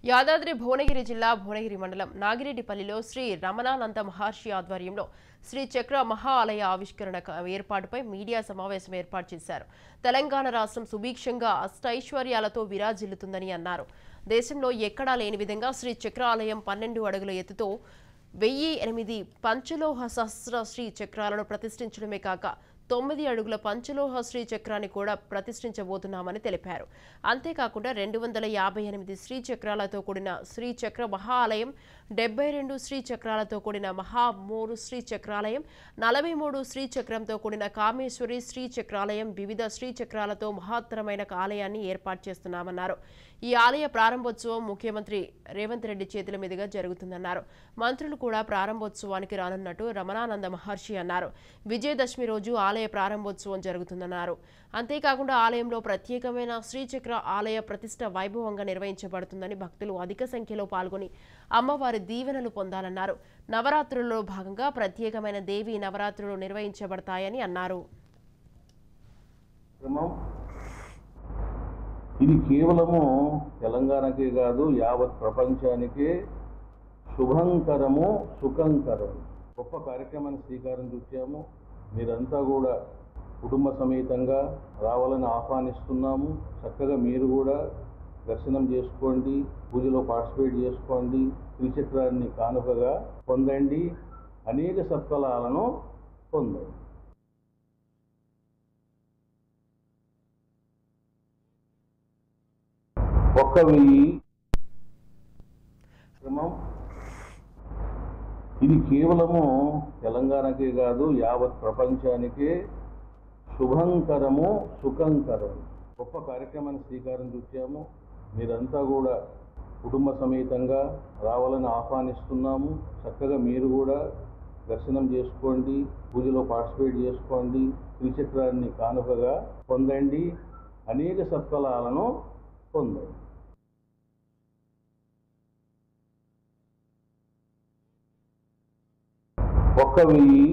యాదాద్రి భువనగిరి జిల్లా భువనగిరి మండలం నాగిరెడ్డిపల్లిలో శ్రీ రమణానంద మహర్షి ఆధ్వర్యంలో శ్రీ చక్ర మహా ఆలయ ఆవిష్కరణ ఏర్పాటుపై మీడియా సమావేశం ఏర్పాటు చేశారు. తెలంగాణ రాష్ట్రం సుభిక్షంగా అష్టైశ్వర్యాలతో విరాజిల్లుతుందని అన్నారు. దేశంలో ఎక్కడా లేని విధంగా శ్రీ చక్ర ఆలయం 12 అడుగుల ఎత్తుతో 1008 పంచలోహ సహస్ర శ్రీ చక్రాలను ప్రతిష్ఠించడమే కాక 9 అడుగుల పంచలోహ శ్రీ చక్రాన్ని కూడా ప్రతిష్ఠించబోతున్నామని తెలిపారు. అంతేకాకుండా 258 శ్రీ చక్రాలతో కూడిన శ్రీ చక్ర మహా ఆలయం, 72 శ్రీ చక్రాలతో కూడిన మహా 3 శ్రీ చక్రాలయం, 43 శ్రీ చక్రంతో కూడిన కామేశ్వరి శ్రీ చక్రాలయం, వివిధ శ్రీ చక్రాలతో మహత్తరమైన ఆలయాన్ని ఏర్పాటు చేస్తున్నామన్నారు. ఈ ఆలయ ప్రారంభోత్సవం ముఖ్యమంత్రి రేవంత్ రెడ్డి చేతుల మీదుగా జరుగుతుందన్నారు. మంత్రులు కూడా ప్రారంభోత్సవానికి రానున్నట్టు రమణానంద మహర్షి అన్నారు. విజయదశమి రోజు ఆలయ ప్రారంభోత్సవం జరుగుతుందన్నారు. అంతేకాకుండా ఆలయంలో ప్రత్యేకమైన శ్రీచక్ర ఆలయ ప్రతిష్ట వైభవంగా నిర్వహించబడుతుందని భక్తులు అధిక సంఖ్యలో పాల్గొని అమ్మవారి దీవెనలు పొందాలన్నారు. నవరాత్రులలో భాగంగా ప్రత్యేకమైన దేవీ నవరాత్రులు నిర్వహించబడతాయని అన్నారు. ఇది కేవలము తెలంగాణకే కాదు, యావత్ ప్రపంచానికే శుభంకరము, సుఖంకరము. గొప్ప కార్యక్రమాన్ని శ్రీకారం చుట్టాము. మీరంతా కూడా కుటుంబ సమేతంగా రావాలని ఆహ్వానిస్తున్నాము. చక్కగా మీరు కూడా దర్శనం చేసుకోండి, పూజలో పార్టిసిపేట్ చేసుకోండి, శ్రీచక్రాన్ని కానుకగా పొందండి, అనేక సత్ఫలాలను పొందండి. ఇది కేవలము తెలంగాణకే కాదు, యావత్ ప్రపంచానికే శుభంకరము, సుఖంకరము. గొప్ప కార్యక్రమాన్ని శ్రీకారం చుట్టాము. మీరంతా కూడా కుటుంబ సమేతంగా రావాలని ఆహ్వానిస్తున్నాము. చక్కగా మీరు కూడా దర్శనం చేసుకోండి, పూజలో పార్టిసిపేట్ చేసుకోండి, శ్రీచక్రాన్ని కానుకగా పొందండి, అనేక సత్ఫలాలను పొందండి. ఒక్క వెయ్యి